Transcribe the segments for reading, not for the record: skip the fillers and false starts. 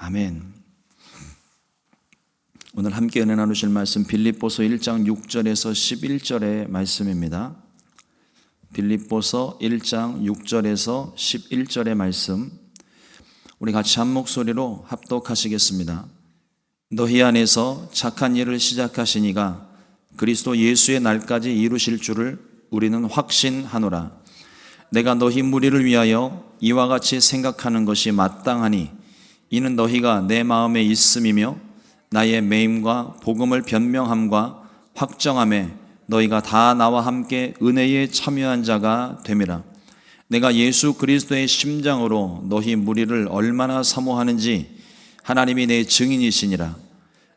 아멘. 오늘 함께 은혜 나누실 말씀 빌립보서 1장 6절에서 11절의 말씀입니다. 빌립보서 1장 6절에서 11절의 말씀, 우리 같이 한 목소리로 합독하시겠습니다. 너희 안에서 착한 일을 시작하시니가 그리스도 예수의 날까지 이루실 줄을 우리는 확신하노라. 내가 너희 무리를 위하여 이와 같이 생각하는 것이 마땅하니 이는 너희가 내 마음에 있음이며 나의 매임과 복음을 변명함과 확정함에 너희가 다 나와 함께 은혜에 참여한 자가 됨이라. 내가 예수 그리스도의 심장으로 너희 무리를 얼마나 사모하는지 하나님이 내 증인이시니라.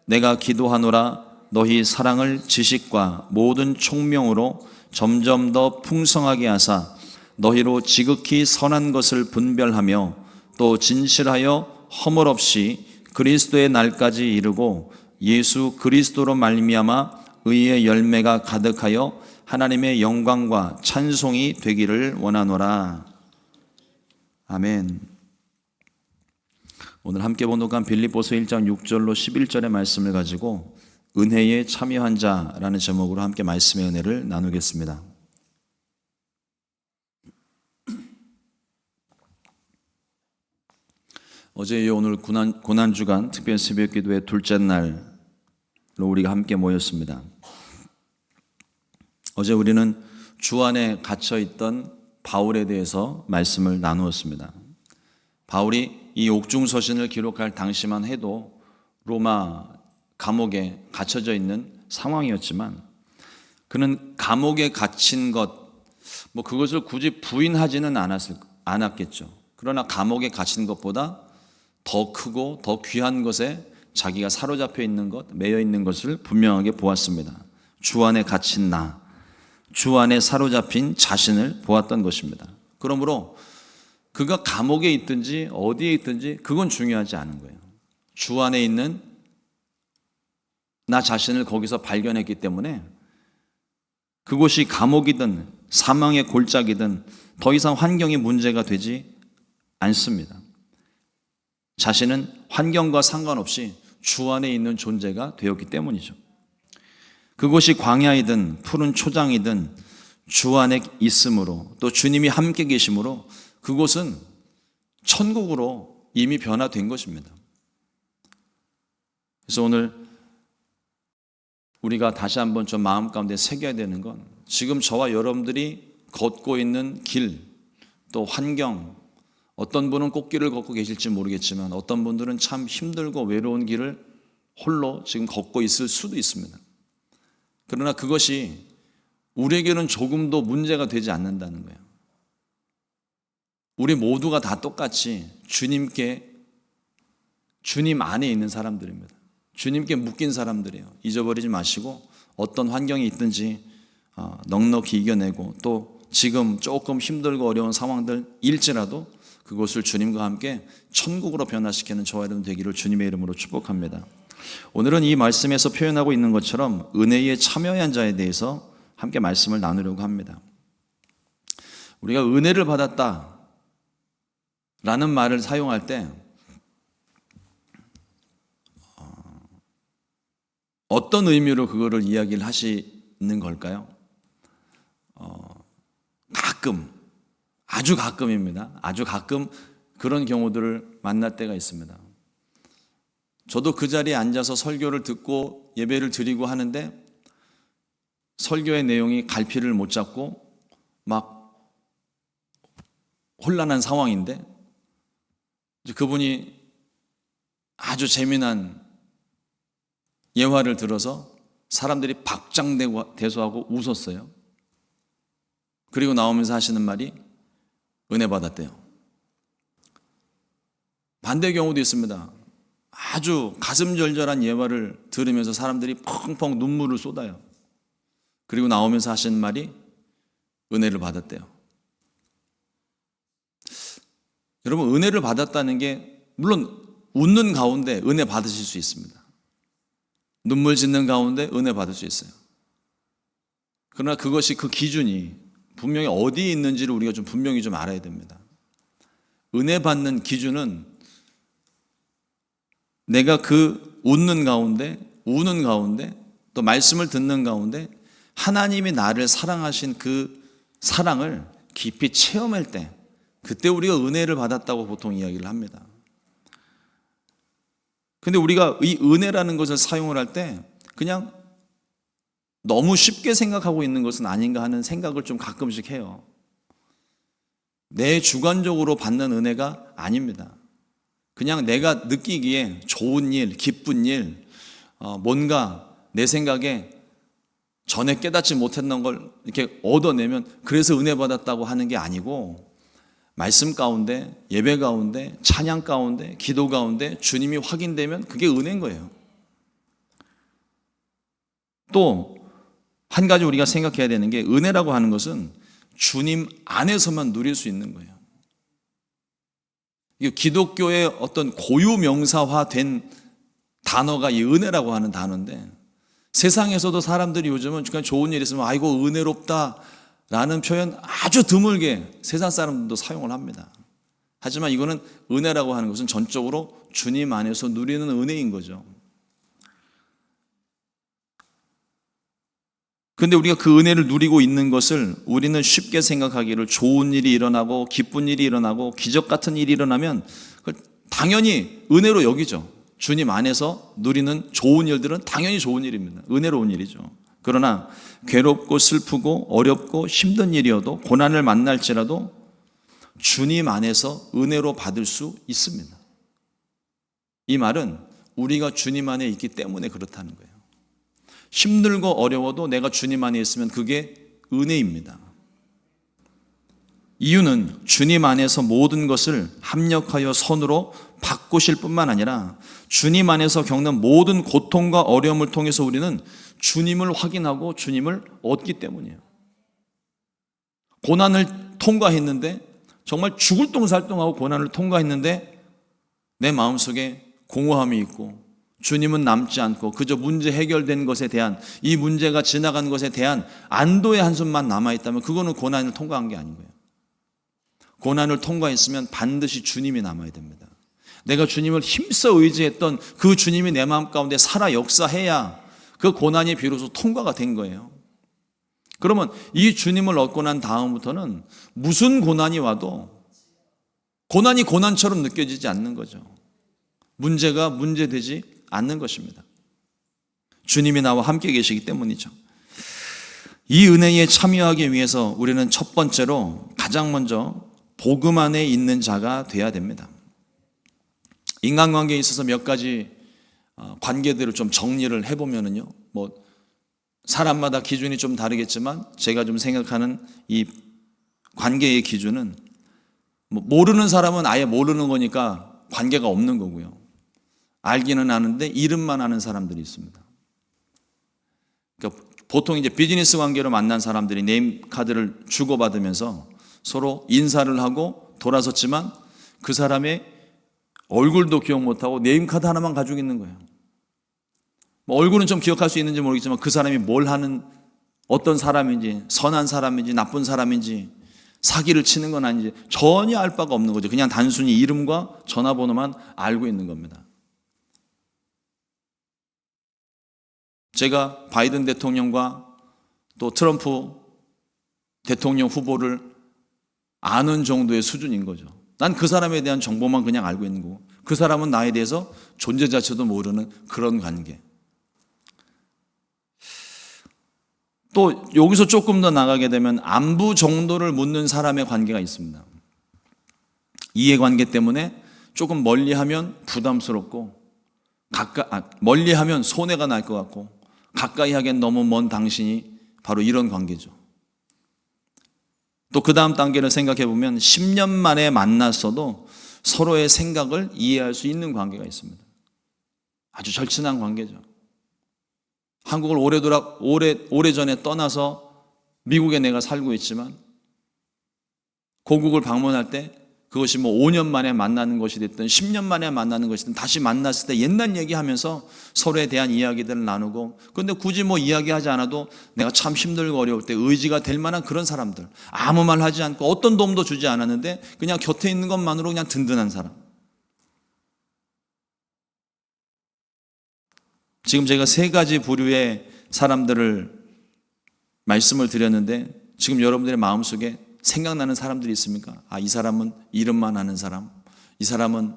내가 기도하노라. 너희 사랑을 지식과 모든 총명으로 점점 더 풍성하게 하사 너희로 지극히 선한 것을 분별하며 또 진실하여 허물 없이 그리스도의 날까지 이르고 예수 그리스도로 말미암아 의의 열매가 가득하여 하나님의 영광과 찬송이 되기를 원하노라. 아멘. 오늘 함께 본독한 빌립보서 1장 6절로 11절의 말씀을 가지고 은혜에 참여한 자라는 제목으로 함께 말씀의 은혜를 나누겠습니다. 어제 오늘 고난주간 특별 새벽기도의 둘째 날로 우리가 함께 모였습니다. 어제 우리는 주 안에 갇혀있던 바울에 대해서 말씀을 나누었습니다. 바울이 이 옥중서신을 기록할 당시만 해도 로마 감옥에 갇혀져 있는 상황이었지만 그는 감옥에 갇힌 그것을 굳이 부인하지는 않았겠죠. 그러나 감옥에 갇힌 것보다 더 크고 더 귀한 것에 자기가 사로잡혀 있는 것, 매여 있는 것을 분명하게 보았습니다. 주 안에 갇힌 나, 주 안에 사로잡힌 자신을 보았던 것입니다. 그러므로 그가 감옥에 있든지 어디에 있든지 그건 중요하지 않은 거예요. 주 안에 있는 나 자신을 거기서 발견했기 때문에 그곳이 감옥이든 사망의 골짜기든 더 이상 환경이 문제가 되지 않습니다. 자신은 환경과 상관없이 주 안에 있는 존재가 되었기 때문이죠. 그곳이 광야이든 푸른 초장이든 주 안에 있으므로 또 주님이 함께 계심으로 그곳은 천국으로 이미 변화된 것입니다. 그래서 오늘 우리가 다시 한번 좀 마음 가운데 새겨야 되는 건 지금 저와 여러분들이 걷고 있는 길, 또 환경, 어떤 분은 꽃길을 걷고 계실지 모르겠지만 어떤 분들은 참 힘들고 외로운 길을 홀로 지금 걷고 있을 수도 있습니다. 그러나 그것이 우리에게는 조금도 문제가 되지 않는다는 거예요. 우리 모두가 다 똑같이 주님 안에 있는 사람들입니다. 주님께 묶인 사람들이에요. 잊어버리지 마시고 어떤 환경이 있든지 넉넉히 이겨내고 또 지금 조금 힘들고 어려운 상황들일지라도 그곳을 주님과 함께 천국으로 변화시키는 저와 여러분 되기를 주님의 이름으로 축복합니다. 오늘은 이 말씀에서 표현하고 있는 것처럼 은혜에 참여한 자에 대해서 함께 말씀을 나누려고 합니다. 우리가 은혜를 받았다 라는 말을 사용할 때 어떤 의미로 그거를 이야기를 하시는 걸까요? 아주 가끔입니다. 아주 가끔 그런 경우들을 만날 때가 있습니다. 저도 그 자리에 앉아서 설교를 듣고 예배를 드리고 하는데 설교의 내용이 갈피를 못 잡고 막 혼란한 상황인데 그분이 아주 재미난 예화를 들어서 사람들이 박장대소하고 웃었어요. 그리고 나오면서 하시는 말이 은혜 받았대요. 반대 경우도 있습니다. 아주 가슴절절한 예화를 들으면서 사람들이 펑펑 눈물을 쏟아요. 그리고 나오면서 하시는 말이 은혜를 받았대요. 여러분, 은혜를 받았다는 게 물론 웃는 가운데 은혜 받으실 수 있습니다. 눈물 짓는 가운데 은혜 받을 수 있어요. 그러나 그것이 그 기준이 분명히 어디에 있는지를 우리가 좀 분명히 좀 알아야 됩니다. 은혜 받는 기준은 내가 그 웃는 가운데, 우는 가운데, 또 말씀을 듣는 가운데 하나님이 나를 사랑하신 그 사랑을 깊이 체험할 때, 그때 우리가 은혜를 받았다고 보통 이야기를 합니다. 근데 우리가 이 은혜라는 것을 사용을 할 때 그냥 너무 쉽게 생각하고 있는 것은 아닌가 하는 생각을 좀 가끔씩 해요. 내 주관적으로 받는 은혜가 아닙니다. 그냥 내가 느끼기에 좋은 일, 기쁜 일, 뭔가 내 생각에 전에 깨닫지 못했던 걸 이렇게 얻어내면 그래서 은혜 받았다고 하는 게 아니고, 말씀 가운데, 예배 가운데, 찬양 가운데, 기도 가운데 주님이 확인되면 그게 은혜인 거예요. 또 한 가지 우리가 생각해야 되는 게, 은혜라고 하는 것은 주님 안에서만 누릴 수 있는 거예요. 기독교의 어떤 고유명사화된 단어가 이 은혜라고 하는 단어인데, 세상에서도 사람들이 요즘은 그냥 좋은 일 있으면 아이고 은혜롭다 라는 표현 아주 드물게 세상 사람들도 사용을 합니다. 하지만 이거는, 은혜라고 하는 것은 전적으로 주님 안에서 누리는 은혜인 거죠. 그런데 우리가 그 은혜를 누리고 있는 것을 우리는 쉽게 생각하기를, 좋은 일이 일어나고 기쁜 일이 일어나고 기적 같은 일이 일어나면 그걸 당연히 은혜로 여기죠. 주님 안에서 누리는 좋은 일들은 당연히 좋은 일입니다. 은혜로운 일이죠. 그러나 괴롭고 슬프고 어렵고 힘든 일이어도, 고난을 만날지라도 주님 안에서 은혜로 받을 수 있습니다. 이 말은 우리가 주님 안에 있기 때문에 그렇다는 거예요. 힘들고 어려워도 내가 주님 안에 있으면 그게 은혜입니다. 이유는 주님 안에서 모든 것을 합력하여 선으로 바꾸실 뿐만 아니라, 주님 안에서 겪는 모든 고통과 어려움을 통해서 우리는 주님을 확인하고 주님을 얻기 때문이에요. 고난을 통과했는데, 정말 죽을 똥살똥하고 고난을 통과했는데 내 마음속에 공허함이 있고, 주님은 남지 않고 그저 문제 해결된 것에 대한, 이 문제가 지나간 것에 대한 안도의 한숨만 남아있다면 그거는 고난을 통과한 게 아닌 거예요. 고난을 통과했으면 반드시 주님이 남아야 됩니다. 내가 주님을 힘써 의지했던 그 주님이 내 마음 가운데 살아 역사해야 그 고난이 비로소 통과가 된 거예요. 그러면 이 주님을 얻고 난 다음부터는 무슨 고난이 와도 고난이 고난처럼 느껴지지 않는 거죠. 문제가 문제되지 않는 것입니다. 주님이 나와 함께 계시기 때문이죠. 이 은혜에 참여하기 위해서 우리는 첫 번째로, 가장 먼저 복음 안에 있는 자가 돼야 됩니다. 인간관계에 있어서 몇 가지 관계들을 좀 정리를 해보면요, 사람마다 기준이 좀 다르겠지만 제가 좀 생각하는 이 관계의 기준은, 모르는 사람은 아예 모르는 거니까 관계가 없는 거고요. 알기는 아는데 이름만 아는 사람들이 있습니다. 그러니까 보통 이제 비즈니스 관계로 만난 사람들이 네임 카드를 주고받으면서 서로 인사를 하고 돌아섰지만 그 사람의 얼굴도 기억 못하고 네임 카드 하나만 가지고 있는 거예요. 얼굴은 좀 기억할 수 있는지 모르겠지만 그 사람이 뭘 하는, 어떤 사람인지, 선한 사람인지 나쁜 사람인지, 사기를 치는 건 아닌지 전혀 알 바가 없는 거죠. 그냥 단순히 이름과 전화번호만 알고 있는 겁니다. 제가 바이든 대통령과 또 트럼프 대통령 후보를 아는 정도의 수준인 거죠. 난 그 사람에 대한 정보만 그냥 알고 있는 거고, 그 사람은 나에 대해서 존재 자체도 모르는 그런 관계. 또 여기서 조금 더 나가게 되면 안부 정도를 묻는 사람의 관계가 있습니다. 이해관계 때문에 조금 멀리하면 부담스럽고, 멀리하면 손해가 날 것 같고, 가까이 하기엔 너무 먼 당신이, 바로 이런 관계죠. 또 그 다음 단계를 생각해 보면 10년 만에 만났어도 서로의 생각을 이해할 수 있는 관계가 있습니다. 아주 절친한 관계죠. 한국을 오래전에 떠나서 미국에 내가 살고 있지만 고국을 방문할 때 그것이 5년 만에 만나는 것이 됐든 10년 만에 만나는 것이든 다시 만났을 때 옛날 얘기하면서 서로에 대한 이야기들을 나누고, 그런데 굳이 이야기하지 않아도 내가 참 힘들고 어려울 때 의지가 될 만한 그런 사람들, 아무 말 하지 않고 어떤 도움도 주지 않았는데 그냥 곁에 있는 것만으로 그냥 든든한 사람. 지금 제가 세 가지 부류의 사람들을 말씀을 드렸는데 지금 여러분들의 마음속에 생각나는 사람들이 있습니까? 이 사람은 이름만 아는 사람, 이 사람은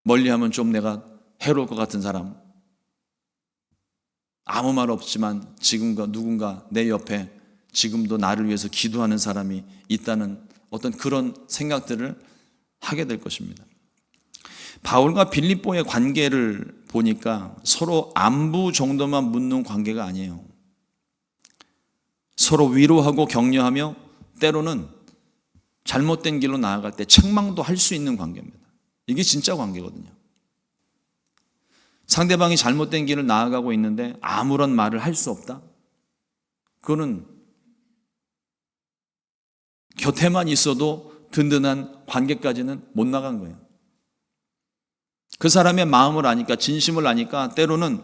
멀리하면 좀 내가 해로울 것 같은 사람, 아무 말 없지만 지금과 누군가 내 옆에 지금도 나를 위해서 기도하는 사람이 있다는 어떤 그런 생각들을 하게 될 것입니다. 바울과 빌립보의 관계를 보니까 서로 안부 정도만 묻는 관계가 아니에요. 서로 위로하고 격려하며 때로는 잘못된 길로 나아갈 때 책망도 할 수 있는 관계입니다. 이게 진짜 관계거든요. 상대방이 잘못된 길을 나아가고 있는데 아무런 말을 할 수 없다? 그거는 곁에만 있어도 든든한 관계까지는 못 나간 거예요. 그 사람의 마음을 아니까, 진심을 아니까 때로는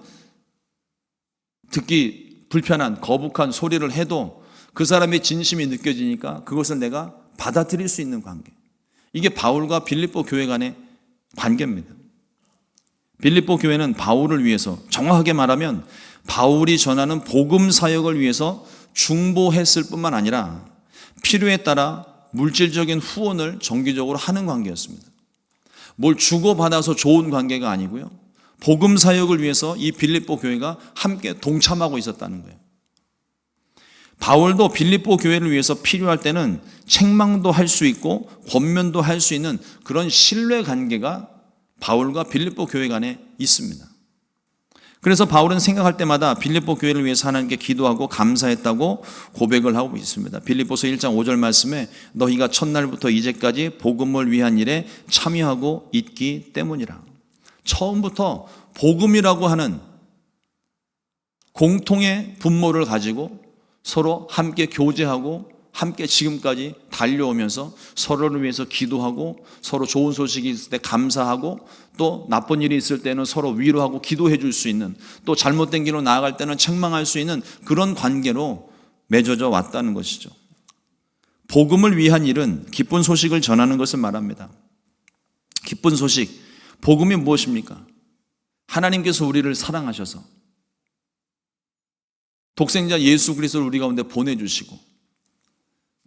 듣기 불편한 거북한 소리를 해도 그 사람의 진심이 느껴지니까 그것을 내가 받아들일 수 있는 관계. 이게 바울과 빌립보 교회 간의 관계입니다. 빌립보 교회는 바울을 위해서, 정확하게 말하면 바울이 전하는 복음 사역을 위해서 중보했을 뿐만 아니라 필요에 따라 물질적인 후원을 정기적으로 하는 관계였습니다. 뭘 주고받아서 좋은 관계가 아니고요, 복음 사역을 위해서 이 빌립보 교회가 함께 동참하고 있었다는 거예요. 바울도 빌립보 교회를 위해서 필요할 때는 책망도 할 수 있고 권면도 할 수 있는 그런 신뢰 관계가 바울과 빌립보 교회 간에 있습니다. 그래서 바울은 생각할 때마다 빌립보 교회를 위해서 하나님께 기도하고 감사했다고 고백을 하고 있습니다. 빌립보서 1장 5절 말씀에 너희가 첫날부터 이제까지 복음을 위한 일에 참여하고 있기 때문이라. 처음부터 복음이라고 하는 공통의 분모를 가지고 서로 함께 교제하고 함께 지금까지 달려오면서 서로를 위해서 기도하고 서로 좋은 소식이 있을 때 감사하고 또 나쁜 일이 있을 때는 서로 위로하고 기도해 줄 수 있는, 또 잘못된 길로 나아갈 때는 책망할 수 있는 그런 관계로 맺어져 왔다는 것이죠. 복음을 위한 일은 기쁜 소식을 전하는 것을 말합니다. 기쁜 소식, 복음이 무엇입니까? 하나님께서 우리를 사랑하셔서 독생자 예수 그리스도를 우리 가운데 보내주시고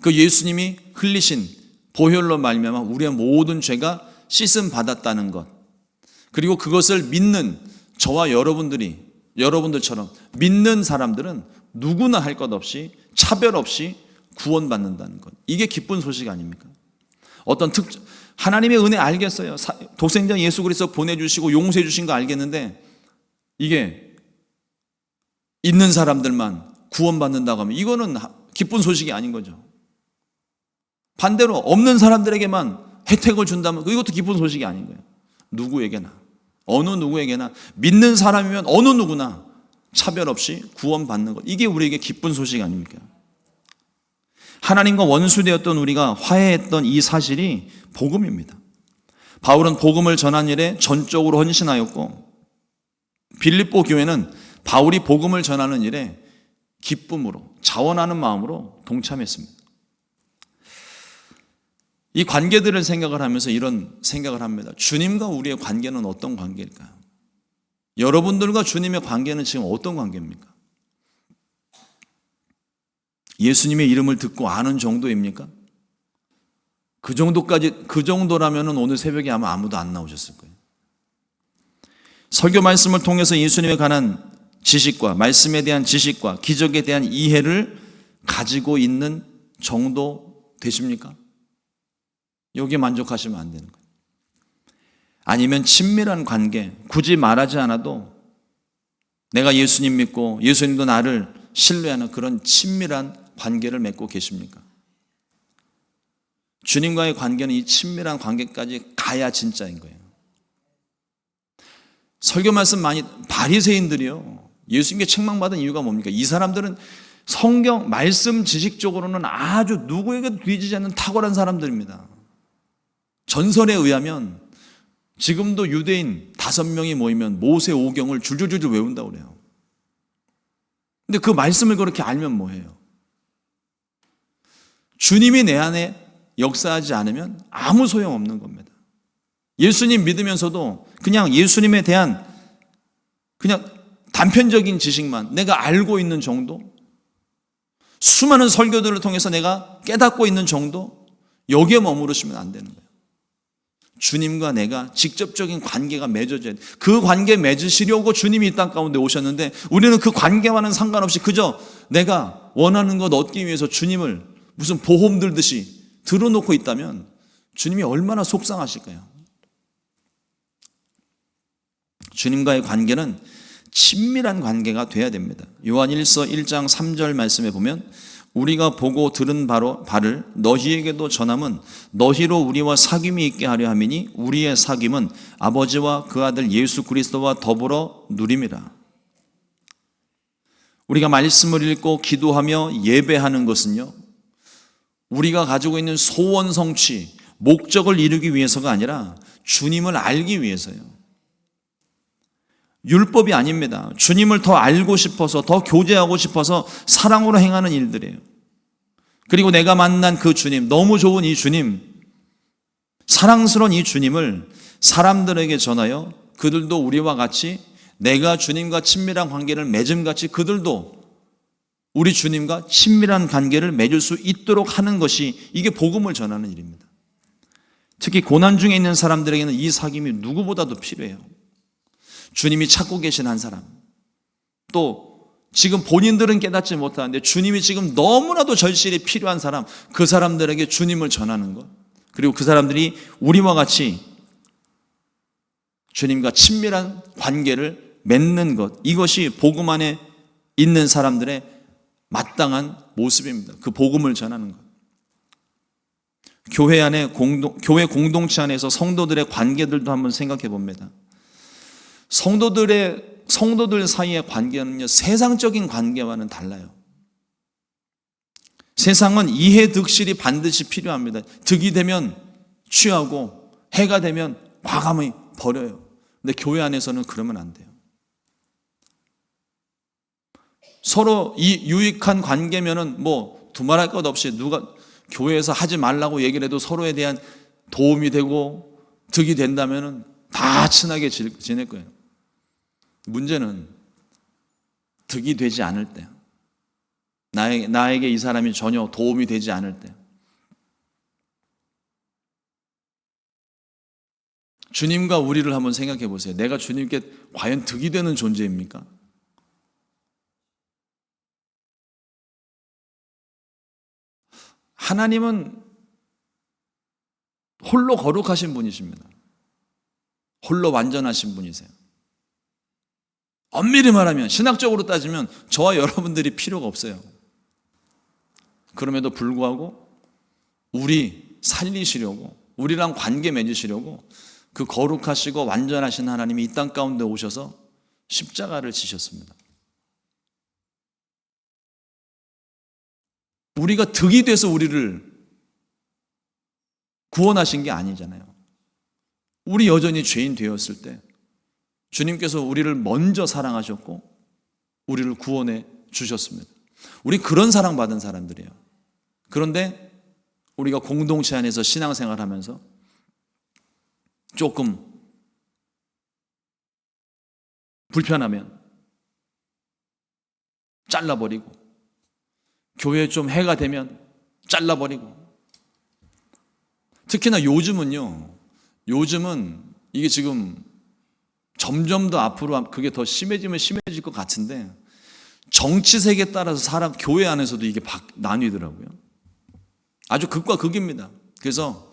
그 예수님이 흘리신 보혈로 말미암아 우리의 모든 죄가 씻음 받았다는 것, 그리고 그것을 믿는 저와 여러분들처럼 믿는 사람들은 누구나 할 것 없이 차별 없이 구원받는다는 것, 이게 기쁜 소식 아닙니까? 하나님의 은혜 알겠어요. 독생자 예수 그리스도 보내주시고 용서해 주신 거 알겠는데 이게 있는 사람들만 구원받는다고 하면 이거는 기쁜 소식이 아닌 거죠. 반대로 없는 사람들에게만 혜택을 준다면 이것도 기쁜 소식이 아닌 거예요. 누구에게나, 어느 누구에게나 믿는 사람이면 어느 누구나 차별 없이 구원받는 것, 이게 우리에게 기쁜 소식 아닙니까? 하나님과 원수되었던 우리가 화해했던 이 사실이 복음입니다. 바울은 복음을 전한 일에 전적으로 헌신하였고 빌립보 교회는 바울이 복음을 전하는 일에 기쁨으로, 자원하는 마음으로 동참했습니다. 이 관계들을 생각을 하면서 이런 생각을 합니다. 주님과 우리의 관계는 어떤 관계일까요? 여러분들과 주님의 관계는 지금 어떤 관계입니까? 예수님의 이름을 듣고 아는 정도입니까? 그 정도라면 오늘 새벽에 아마 아무도 안 나오셨을 거예요. 설교 말씀을 통해서 예수님에 관한 지식과 말씀에 대한 지식과 기적에 대한 이해를 가지고 있는 정도 되십니까? 여기에 만족하시면 안 되는 거예요. 아니면 친밀한 관계, 굳이 말하지 않아도 내가 예수님 믿고 예수님도 나를 신뢰하는 그런 친밀한 관계를 맺고 계십니까? 주님과의 관계는 이 친밀한 관계까지 가야 진짜인 거예요. 설교 말씀 많이, 바리새인들이요, 예수님께 책망받은 이유가 뭡니까? 이 사람들은 성경 말씀 지식적으로는 아주 누구에게도 뒤지지 않는 탁월한 사람들입니다. 전설에 의하면 지금도 유대인 5명이 모이면 모세 오경을 줄줄줄 외운다고 그래요. 근데 그 말씀을 그렇게 알면 뭐해요? 주님이 내 안에 역사하지 않으면 아무 소용없는 겁니다. 예수님 믿으면서도 그냥 예수님에 대한 그냥 단편적인 지식만 내가 알고 있는 정도, 수많은 설교들을 통해서 내가 깨닫고 있는 정도, 여기에 머무르시면 안 되는 거예요. 주님과 내가 직접적인 관계가 맺어져야 돼. 그 관계 맺으시려고 주님이 이 땅 가운데 오셨는데, 우리는 그 관계와는 상관없이 그저 내가 원하는 것 얻기 위해서 주님을 무슨 보험 들듯이 들어놓고 있다면 주님이 얼마나 속상하실까요? 주님과의 관계는 친밀한 관계가 돼야 됩니다. 요한일서 1장 3절 말씀에 보면, 우리가 보고 들은 바를 너희에게도 전함은 너희로 우리와 사귐이 있게 하려 함이니 우리의 사귐은 아버지와 그 아들 예수 그리스도와 더불어 누림이라. 우리가 말씀을 읽고 기도하며 예배하는 것은요, 우리가 가지고 있는 소원 성취, 목적을 이루기 위해서가 아니라 주님을 알기 위해서요. 율법이 아닙니다. 주님을 더 알고 싶어서, 더 교제하고 싶어서 사랑으로 행하는 일들이에요. 그리고 내가 만난 그 주님, 너무 좋은 이 주님, 사랑스러운 이 주님을 사람들에게 전하여 그들도 우리와 같이 내가 주님과 친밀한 관계를 맺음같이 그들도 우리 주님과 친밀한 관계를 맺을 수 있도록 하는 것이, 이게 복음을 전하는 일입니다. 특히 고난 중에 있는 사람들에게는 이 사귐이 누구보다도 필요해요. 주님이 찾고 계신 한 사람, 또 지금 본인들은 깨닫지 못하는데 주님이 지금 너무나도 절실히 필요한 사람, 그 사람들에게 주님을 전하는 것, 그리고 그 사람들이 우리와 같이 주님과 친밀한 관계를 맺는 것, 이것이 복음 안에 있는 사람들의 마땅한 모습입니다. 그 복음을 전하는 것. 교회 안에 교회 공동체 안에서 성도들의 관계들도 한번 생각해 봅니다. 성도들 사이의 관계는요, 세상적인 관계와는 달라요. 세상은 이해 득실이 반드시 필요합니다. 득이 되면 취하고 해가 되면 과감히 버려요. 근데 교회 안에서는 그러면 안 돼요. 서로 이 유익한 관계면은 뭐 두말할 것 없이 누가 교회에서 하지 말라고 얘기를 해도 서로에 대한 도움이 되고 득이 된다면은 다 친하게 지낼 거예요. 문제는 득이 되지 않을 때, 나에게 이 사람이 전혀 도움이 되지 않을 때, 주님과 우리를 한번 생각해 보세요. 내가 주님께 과연 득이 되는 존재입니까? 하나님은 홀로 거룩하신 분이십니다. 홀로 완전하신 분이세요. 엄밀히 말하면, 신학적으로 따지면 저와 여러분들이 필요가 없어요. 그럼에도 불구하고 우리 살리시려고, 우리랑 관계 맺으시려고 그 거룩하시고 완전하신 하나님이 이 땅 가운데 오셔서 십자가를 지셨습니다. 우리가 득이 돼서 우리를 구원하신 게 아니잖아요. 우리 여전히 죄인 되었을 때 주님께서 우리를 먼저 사랑하셨고 우리를 구원해 주셨습니다. 우리 그런 사랑받은 사람들이에요. 그런데 우리가 공동체 안에서 신앙생활하면서 조금 불편하면 잘라버리고, 교회에 좀 해가 되면 잘라버리고, 특히나 요즘은 이게 지금 점점 더 앞으로 그게 더 심해지면 심해질 것 같은데, 정치색에 따라서 교회 안에서도 이게 나뉘더라고요. 아주 극과 극입니다. 그래서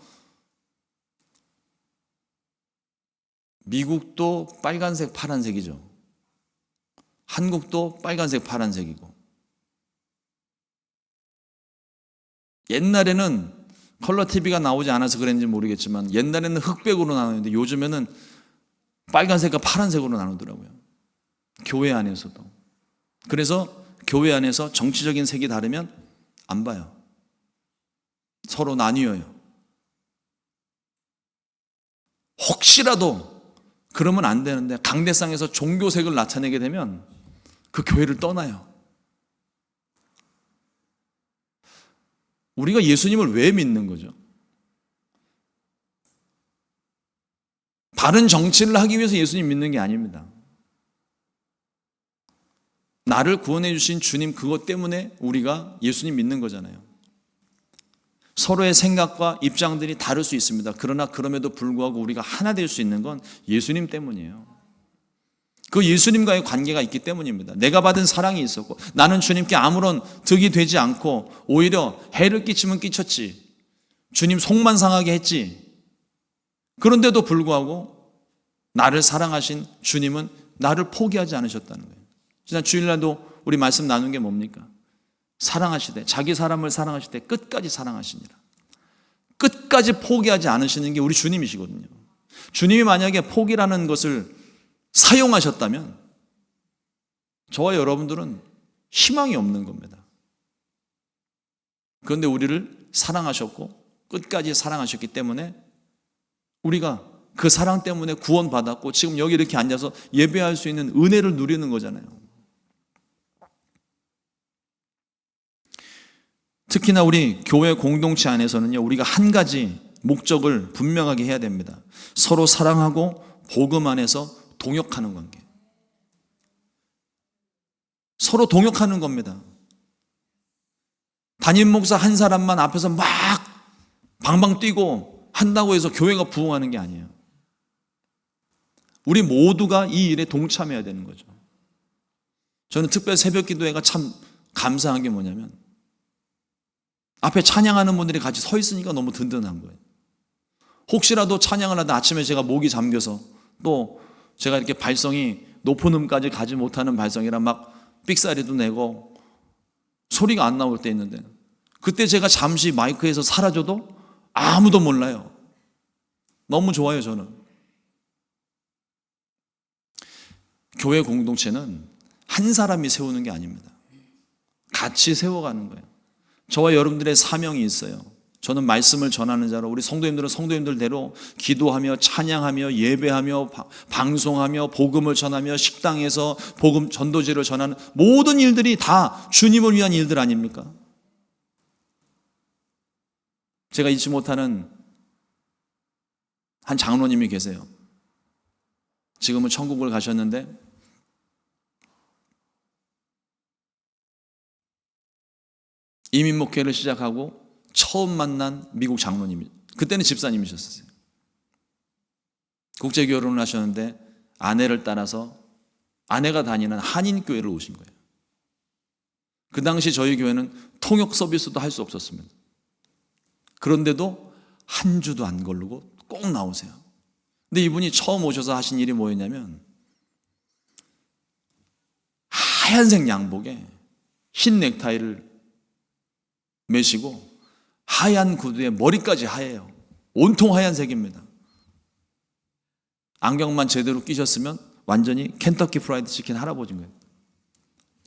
미국도 빨간색, 파란색이죠. 한국도 빨간색, 파란색이고, 옛날에는 컬러 TV가 나오지 않아서 그랬는지 모르겠지만 옛날에는 흑백으로 나누는데 요즘에는 빨간색과 파란색으로 나누더라고요. 교회 안에서도. 그래서 교회 안에서 정치적인 색이 다르면 안 봐요. 서로 나뉘어요. 혹시라도 그러면 안 되는데 강대상에서 종교색을 나타내게 되면 그 교회를 떠나요. 우리가 예수님을 왜 믿는 거죠? 바른 정치를 하기 위해서 예수님 믿는 게 아닙니다. 나를 구원해 주신 주님 그것 때문에 우리가 예수님 믿는 거잖아요. 서로의 생각과 입장들이 다를 수 있습니다. 그러나 그럼에도 불구하고 우리가 하나 될 수 있는 건 예수님 때문이에요. 그 예수님과의 관계가 있기 때문입니다. 내가 받은 사랑이 있었고 나는 주님께 아무런 득이 되지 않고 오히려 해를 끼치면 끼쳤지. 주님 속만 상하게 했지. 그런데도 불구하고 나를 사랑하신 주님은 나를 포기하지 않으셨다는 거예요. 지난 주일날도 우리 말씀 나눈 게 뭡니까? 사랑하시되 자기 사람을 사랑하실 때 끝까지 사랑하시니라. 끝까지 포기하지 않으시는 게 우리 주님이시거든요. 주님이 만약에 포기라는 것을 사용하셨다면 저와 여러분들은 희망이 없는 겁니다. 그런데 우리를 사랑하셨고 끝까지 사랑하셨기 때문에 우리가 그 사랑 때문에 구원받았고 지금 여기 이렇게 앉아서 예배할 수 있는 은혜를 누리는 거잖아요. 특히나 우리 교회 공동체 안에서는요, 우리가 한 가지 목적을 분명하게 해야 됩니다. 서로 사랑하고 복음 안에서 동역하는 관계. 서로 동역하는 겁니다. 담임 목사 한 사람만 앞에서 막 방방 뛰고 한다고 해서 교회가 부흥하는 게 아니에요. 우리 모두가 이 일에 동참해야 되는 거죠. 저는 특별 새벽 기도회가 참 감사한 게 뭐냐면 앞에 찬양하는 분들이 같이 서 있으니까 너무 든든한 거예요. 혹시라도 찬양을 하다 아침에 제가 목이 잠겨서 또 제가 이렇게 발성이 높은 음까지 가지 못하는 발성이라 막 삑사리도 내고 소리가 안 나올 때 있는데 그때 제가 잠시 마이크에서 사라져도 아무도 몰라요. 너무 좋아요, 저는. 교회 공동체는 한 사람이 세우는 게 아닙니다. 같이 세워가는 거예요. 저와 여러분들의 사명이 있어요. 저는 말씀을 전하는 자로, 우리 성도님들은 성도님들대로 기도하며 찬양하며 예배하며 방송하며 복음을 전하며 식당에서 복음 전도지를 전하는 모든 일들이 다 주님을 위한 일들 아닙니까? 제가 잊지 못하는 한 장로님이 계세요. 지금은 천국을 가셨는데 이민 목회를 시작하고 처음 만난 미국 장로님이, 그때는 집사님이셨어요. 국제 결혼을 하셨는데 아내를 따라서 아내가 다니는 한인교회를 오신 거예요. 그 당시 저희 교회는 통역 서비스도 할 수 없었습니다. 그런데도 한 주도 안 걸르고 꼭 나오세요. 근데 이분이 처음 오셔서 하신 일이 뭐였냐면 하얀색 양복에 흰 넥타이를 매시고 하얀 구두에 머리까지 하얘요. 온통 하얀색입니다. 안경만 제대로 끼셨으면 완전히 켄터키 프라이드 치킨 할아버지인 거예요.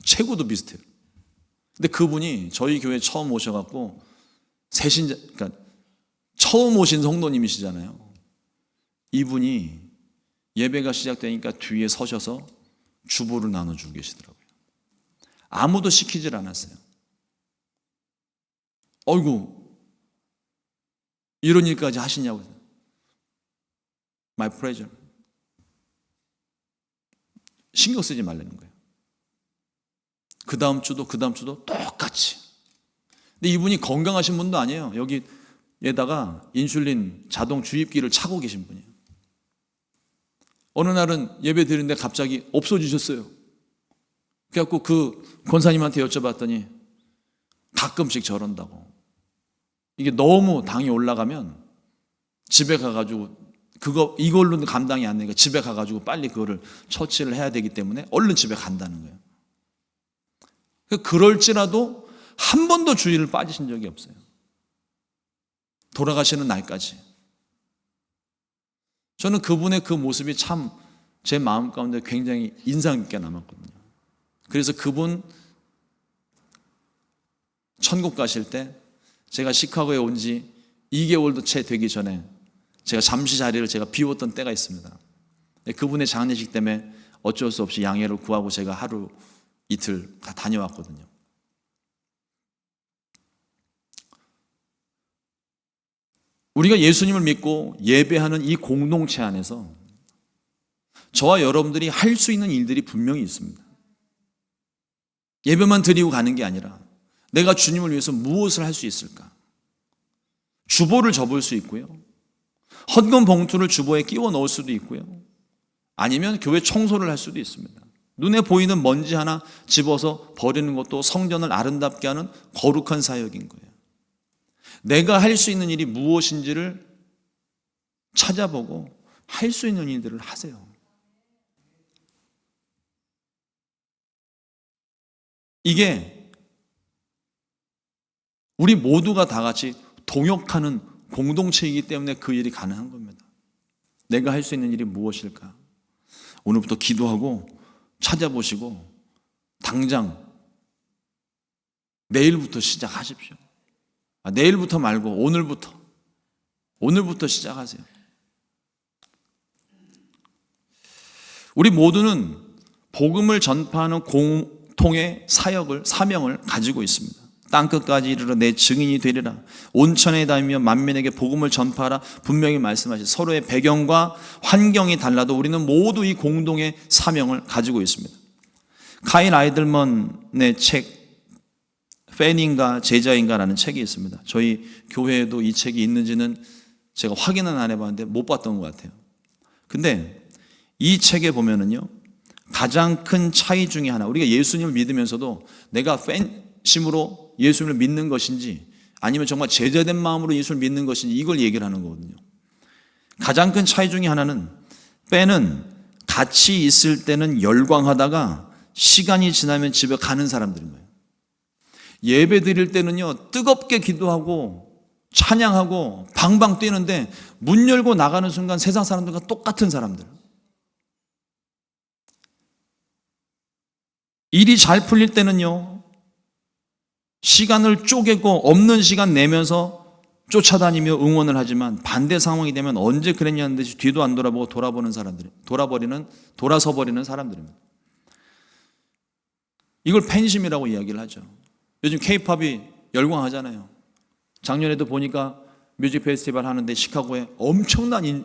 체구도 비슷해요. 근데 그분이 저희 교회 처음 오셔갖고 그러니까 처음 오신 성도님이시잖아요. 이분이 예배가 시작되니까 뒤에 서셔서 주보를 나눠주고 계시더라고요. 아무도 시키질 않았어요. 어이구, 이런 일까지 하시냐고. My pleasure. 신경 쓰지 말라는 거예요. 그 다음 주도 똑같이. 근데 이분이 건강하신 분도 아니에요. 여기에다가 인슐린 자동 주입기를 차고 계신 분이에요. 어느 날은 예배 드리는데 갑자기 없어지셨어요. 그래갖고 그 권사님한테 여쭤봤더니 가끔씩 저런다고. 이게 너무 당이 올라가면 집에 가가지고 이걸로는 감당이 안 되니까 집에 가가지고 빨리 그거를 처치를 해야 되기 때문에 얼른 집에 간다는 거예요. 그럴지라도 한 번도 주의를 빠지신 적이 없어요. 돌아가시는 날까지. 저는 그분의 그 모습이 참 제 마음 가운데 굉장히 인상 깊게 남았거든요. 그래서 그분 천국 가실 때 제가 시카고에 온 지 2개월도 채 되기 전에 제가 잠시 자리를 제가 비웠던 때가 있습니다. 그분의 장례식 때문에 어쩔 수 없이 양해를 구하고 제가 하루 이틀 다 다녀왔거든요. 우리가 예수님을 믿고 예배하는 이 공동체 안에서 저와 여러분들이 할 수 있는 일들이 분명히 있습니다. 예배만 드리고 가는 게 아니라 내가 주님을 위해서 무엇을 할 수 있을까? 주보를 접을 수 있고요. 헌금 봉투를 주보에 끼워 넣을 수도 있고요. 아니면 교회 청소를 할 수도 있습니다. 눈에 보이는 먼지 하나 집어서 버리는 것도 성전을 아름답게 하는 거룩한 사역인 거예요. 내가 할 수 있는 일이 무엇인지를 찾아보고 할 수 있는 일들을 하세요. 이게 우리 모두가 다 같이 동역하는 공동체이기 때문에 그 일이 가능한 겁니다. 내가 할 수 있는 일이 무엇일까? 오늘부터 기도하고 찾아보시고 당장 내일부터 시작하십시오. 내일부터 말고 오늘부터 시작하세요. 우리 모두는 복음을 전파하는 공통의 사명을 가지고 있습니다. 땅끝까지 이르러 내 증인이 되리라. 온천에 다니며 만민에게 복음을 전파하라. 분명히 말씀하시. 서로의 배경과 환경이 달라도 우리는 모두 이 공동의 사명을 가지고 있습니다. 카일 아이들먼의 책 팬인가 제자인가라는 책이 있습니다. 저희 교회에도 이 책이 있는지는 제가 확인은 안 해봤는데 못 봤던 것 같아요. 근데 이 책에 보면은요, 가장 큰 차이 중에 하나, 우리가 예수님을 믿으면서도 내가 팬심으로 예수님을 믿는 것인지 아니면 정말 제자된 마음으로 예수를 믿는 것인지 이걸 얘기를 하는 거거든요. 가장 큰 차이 중에 하나는 팬은 같이 있을 때는 열광하다가 시간이 지나면 집에 가는 사람들인 거예요. 예배 드릴 때는요, 뜨겁게 기도하고 찬양하고 방방 뛰는데 문 열고 나가는 순간 세상 사람들과 똑같은 사람들. 일이 잘 풀릴 때는요, 시간을 쪼개고 없는 시간 내면서 쫓아다니며 응원을 하지만 반대 상황이 되면 언제 그랬냐는 듯이 뒤도 안 돌아보고 돌아서 버리는 사람들입니다. 이걸 팬심이라고 이야기를 하죠. 요즘 K-팝이 열광하잖아요. 작년에도 보니까 뮤직 페스티벌 하는데 시카고에 엄청난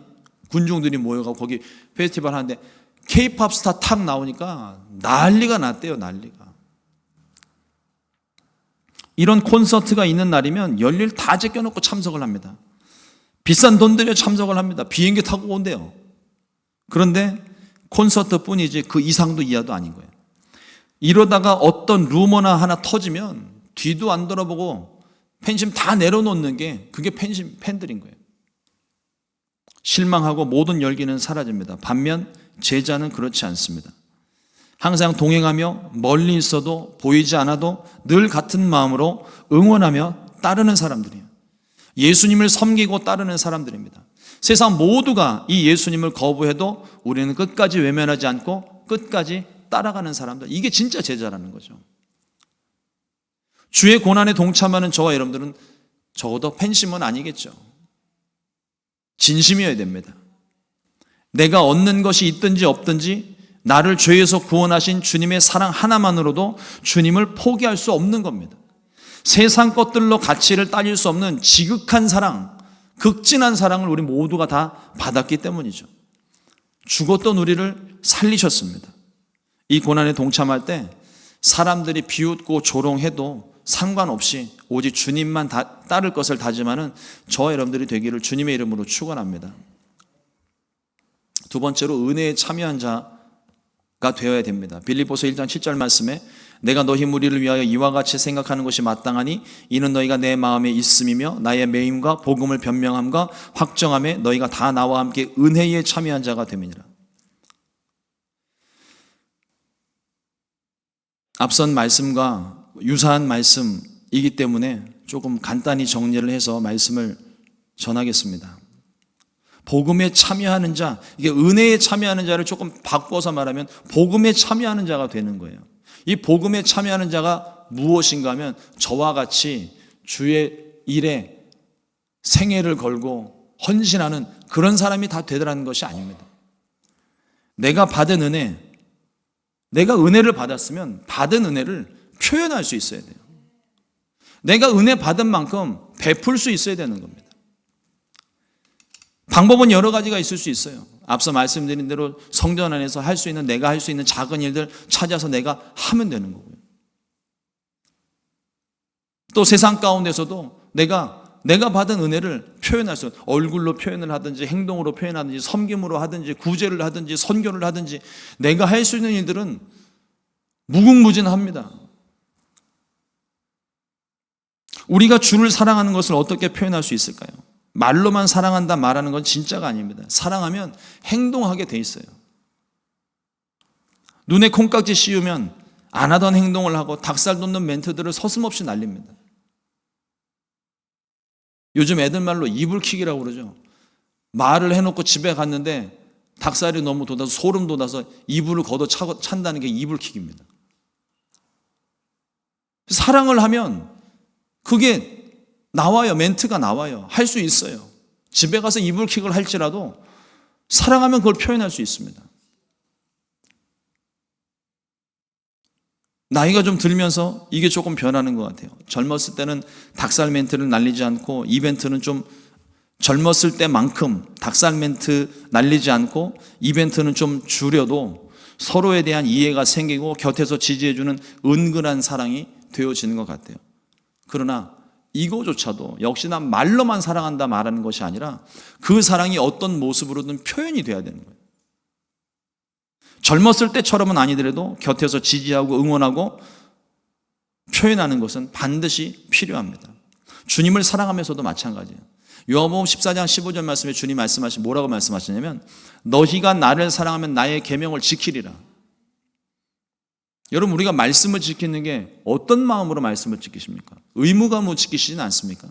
군중들이 모여가고 거기 페스티벌 하는데 K-팝 스타 탁 나오니까 난리가 났대요. 난리가. 이런 콘서트가 있는 날이면 열일 다 제껴놓고 참석을 합니다. 비싼 돈 들여 참석을 합니다. 비행기 타고 온대요. 그런데 콘서트뿐이지 그 이상도 이하도 아닌 거예요. 이러다가 어떤 루머나 하나 터지면 뒤도 안 돌아보고 팬심 다 내려놓는 게 그게 팬들인 거예요. 실망하고 모든 열기는 사라집니다. 반면 제자는 그렇지 않습니다. 항상 동행하며 멀리 있어도 보이지 않아도 늘 같은 마음으로 응원하며 따르는 사람들이에요. 예수님을 섬기고 따르는 사람들입니다. 세상 모두가 이 예수님을 거부해도 우리는 끝까지 외면하지 않고 끝까지 따라가는 사람들. 이게 진짜 제자라는 거죠. 주의 고난에 동참하는 저와 여러분들은 적어도 팬심은 아니겠죠. 진심이어야 됩니다. 내가 얻는 것이 있든지 없든지 나를 죄에서 구원하신 주님의 사랑 하나만으로도 주님을 포기할 수 없는 겁니다. 세상 것들로 가치를 따질 수 없는 지극한 사랑, 극진한 사랑을 우리 모두가 다 받았기 때문이죠. 죽었던 우리를 살리셨습니다. 이 고난에 동참할 때 사람들이 비웃고 조롱해도 상관없이 오직 주님만 따를 것을 다짐하는 저와 여러분들이 되기를 주님의 이름으로 축원합니다. 두 번째로 은혜에 참여한 자가 되어야 됩니다. 빌립보서 1장 7절 말씀에 내가 너희 무리를 위하여 이와 같이 생각하는 것이 마땅하니 이는 너희가 내 마음에 있음이며 나의 매임과 복음을 변명함과 확정함에 너희가 다 나와 함께 은혜에 참여한 자가 됨이니라. 앞선 말씀과 유사한 말씀이기 때문에 조금 간단히 정리를 해서 말씀을 전하겠습니다. 복음에 참여하는 자, 이게 은혜에 참여하는 자를 조금 바꿔서 말하면 복음에 참여하는 자가 되는 거예요. 이 복음에 참여하는 자가 무엇인가 하면 저와 같이 주의 일에 생애를 걸고 헌신하는 그런 사람이 다 되더라는 것이 아닙니다. 내가 받은 은혜, 내가 은혜를 받았으면 받은 은혜를 표현할 수 있어야 돼요. 내가 은혜 받은 만큼 베풀 수 있어야 되는 겁니다. 방법은 여러 가지가 있을 수 있어요. 앞서 말씀드린 대로 성전 안에서 할 수 있는 내가 할 수 있는 작은 일들 찾아서 내가 하면 되는 거고요. 또 세상 가운데서도 내가 받은 은혜를 표현할 수, 얼굴로 표현을 하든지 행동으로 표현하든지 섬김으로 하든지 구제를 하든지 선교를 하든지 내가 할 수 있는 일들은 무궁무진합니다. 우리가 주를 사랑하는 것을 어떻게 표현할 수 있을까요? 말로만 사랑한다 말하는 건 진짜가 아닙니다. 사랑하면 행동하게 돼 있어요. 눈에 콩깍지 씌우면 안 하던 행동을 하고 닭살 돋는 멘트들을 서슴없이 날립니다. 요즘 애들 말로 이불킥이라고 그러죠. 말을 해놓고 집에 갔는데 닭살이 너무 돋아서 소름 돋아서 이불을 걷어 찬다는 게 이불킥입니다. 사랑을 하면 그게 나와요. 멘트가 나와요. 할 수 있어요. 집에 가서 이불킥을 할지라도 사랑하면 그걸 표현할 수 있습니다. 나이가 좀 들면서 이게 조금 변하는 것 같아요. 젊었을 때는 닭살 멘트를 날리지 않고 이벤트는 좀 젊었을 때만큼 닭살 멘트 날리지 않고 이벤트는 좀 줄여도 서로에 대한 이해가 생기고 곁에서 지지해주는 은근한 사랑이 되어지는 것 같아요. 그러나 이거조차도 역시나 말로만 사랑한다 말하는 것이 아니라 그 사랑이 어떤 모습으로든 표현이 돼야 되는 거예요. 젊었을 때처럼은 아니더라도 곁에서 지지하고 응원하고 표현하는 것은 반드시 필요합니다. 주님을 사랑하면서도 마찬가지예요. 요한복음 14장 15절 말씀에 주님 뭐라고 말씀하시냐면 너희가 나를 사랑하면 나의 계명을 지키리라. 여러분, 우리가 말씀을 지키는 게 어떤 마음으로 말씀을 지키십니까? 의무감으로 지키시지는 않습니까?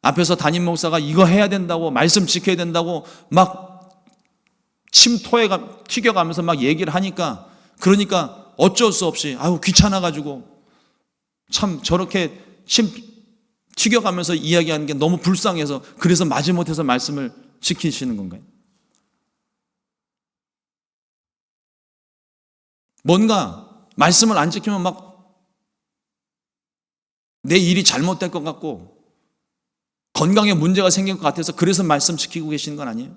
앞에서 담임 목사가 이거 해야 된다고, 말씀 지켜야 된다고 막 침토해가 튀겨가면서 막 얘기를 하니까, 그러니까 어쩔 수 없이 귀찮아가지고 참 저렇게 침 튀겨가면서 이야기하는 게 너무 불쌍해서 그래서 마지못해서 말씀을 지키시는 건가요? 뭔가 말씀을 안 지키면 막 내 일이 잘못될 것 같고 건강에 문제가 생길 것 같아서 그래서 말씀 지키고 계시는 건 아니에요?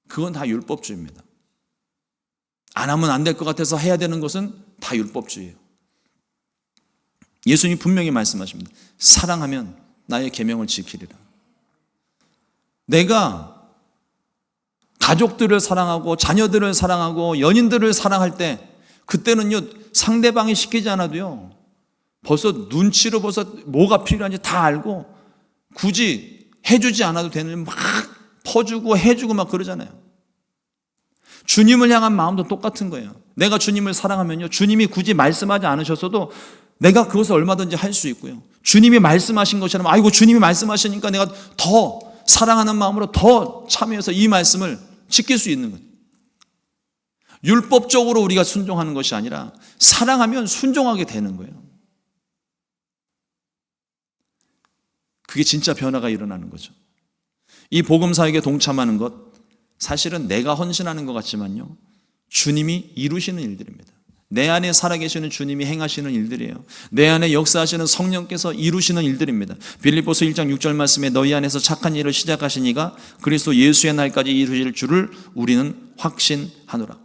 그건 다 율법주의입니다. 안 하면 안 될 것 같아서 해야 되는 것은 다 율법주의예요. 예수님이 분명히 말씀하십니다. 사랑하면 나의 계명을 지키리라. 내가 가족들을 사랑하고 자녀들을 사랑하고 연인들을 사랑할 때 그때는요, 상대방이 시키지 않아도요, 벌써 눈치로 벌써 뭐가 필요한지 다 알고 굳이 해주지 않아도 되는 막 퍼주고 해주고 막 그러잖아요. 주님을 향한 마음도 똑같은 거예요. 내가 주님을 사랑하면요, 주님이 굳이 말씀하지 않으셨어도 내가 그것을 얼마든지 할 수 있고요. 주님이 말씀하신 것처럼 아이고 주님이 말씀하시니까 내가 더 사랑하는 마음으로 더 참여해서 이 말씀을 지킬 수 있는 거예요. 율법적으로 우리가 순종하는 것이 아니라 사랑하면 순종하게 되는 거예요. 그게 진짜 변화가 일어나는 거죠. 이 복음사역에 동참하는 것, 사실은 내가 헌신하는 것 같지만요, 주님이 이루시는 일들입니다. 내 안에 살아계시는 주님이 행하시는 일들이에요. 내 안에 역사하시는 성령께서 이루시는 일들입니다. 빌립보서 1장 6절 말씀에 너희 안에서 착한 일을 시작하신 이가 그리스도 예수의 날까지 이루실 줄을 우리는 확신하노라.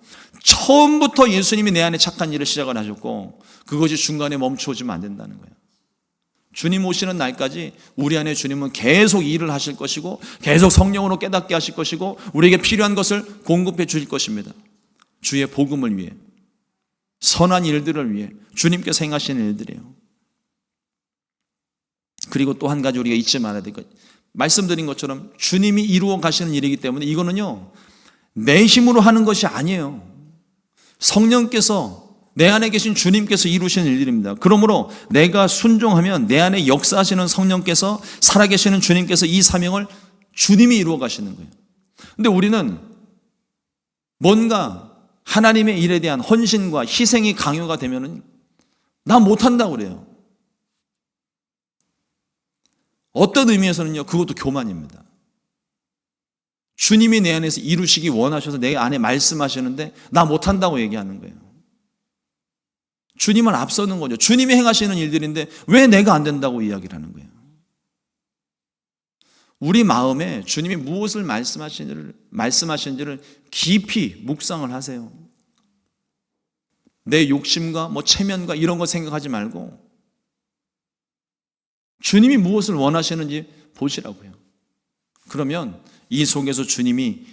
처음부터 예수님이 내 안에 착한 일을 시작을 하셨고 그것이 중간에 멈추어지면 안 된다는 거예요. 주님 오시는 날까지 우리 안에 주님은 계속 일을 하실 것이고 계속 성령으로 깨닫게 하실 것이고 우리에게 필요한 것을 공급해 주실 것입니다. 주의 복음을 위해, 선한 일들을 위해 주님께서 행하시는 일들이에요. 그리고 또 한 가지 우리가 잊지 말아야 될 것, 말씀드린 것처럼 주님이 이루어 가시는 일이기 때문에 이거는요, 내 힘으로 하는 것이 아니에요. 성령께서, 내 안에 계신 주님께서 이루시는 일들입니다. 그러므로 내가 순종하면 내 안에 역사하시는 성령께서, 살아계시는 주님께서 이 사명을 주님이 이루어 가시는 거예요. 근데 우리는 뭔가 하나님의 일에 대한 헌신과 희생이 강요가 되면은 나 못한다고 그래요. 어떤 의미에서는요, 그것도 교만입니다. 주님이 내 안에서 이루시기 원하셔서 내 안에 말씀하시는데 나 못한다고 얘기하는 거예요. 주님을 앞서는 거죠. 주님이 행하시는 일들인데 왜 내가 안 된다고 이야기를 하는 거예요. 우리 마음에 주님이 무엇을 말씀하시는지를 깊이 묵상을 하세요. 내 욕심과 체면과 이런 거 생각하지 말고 주님이 무엇을 원하시는지 보시라고요. 그러면 이 속에서 주님이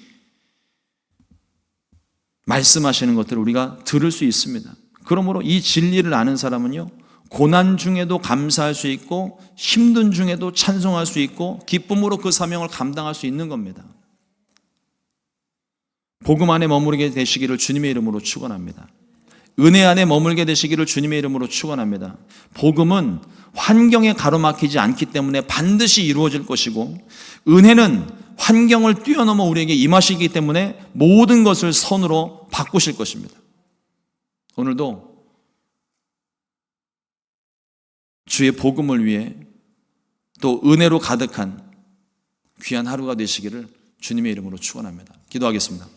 말씀하시는 것들을 우리가 들을 수 있습니다. 그러므로 이 진리를 아는 사람은요, 고난 중에도 감사할 수 있고 힘든 중에도 찬송할 수 있고 기쁨으로 그 사명을 감당할 수 있는 겁니다. 복음 안에 머무르게 되시기를 주님의 이름으로 축원합니다. 은혜 안에 머물게 되시기를 주님의 이름으로 축원합니다. 복음은 환경에 가로막히지 않기 때문에 반드시 이루어질 것이고, 은혜는 환경을 뛰어넘어 우리에게 임하시기 때문에 모든 것을 선으로 바꾸실 것입니다. 오늘도 주의 복음을 위해 또 은혜로 가득한 귀한 하루가 되시기를 주님의 이름으로 축원합니다. 기도하겠습니다.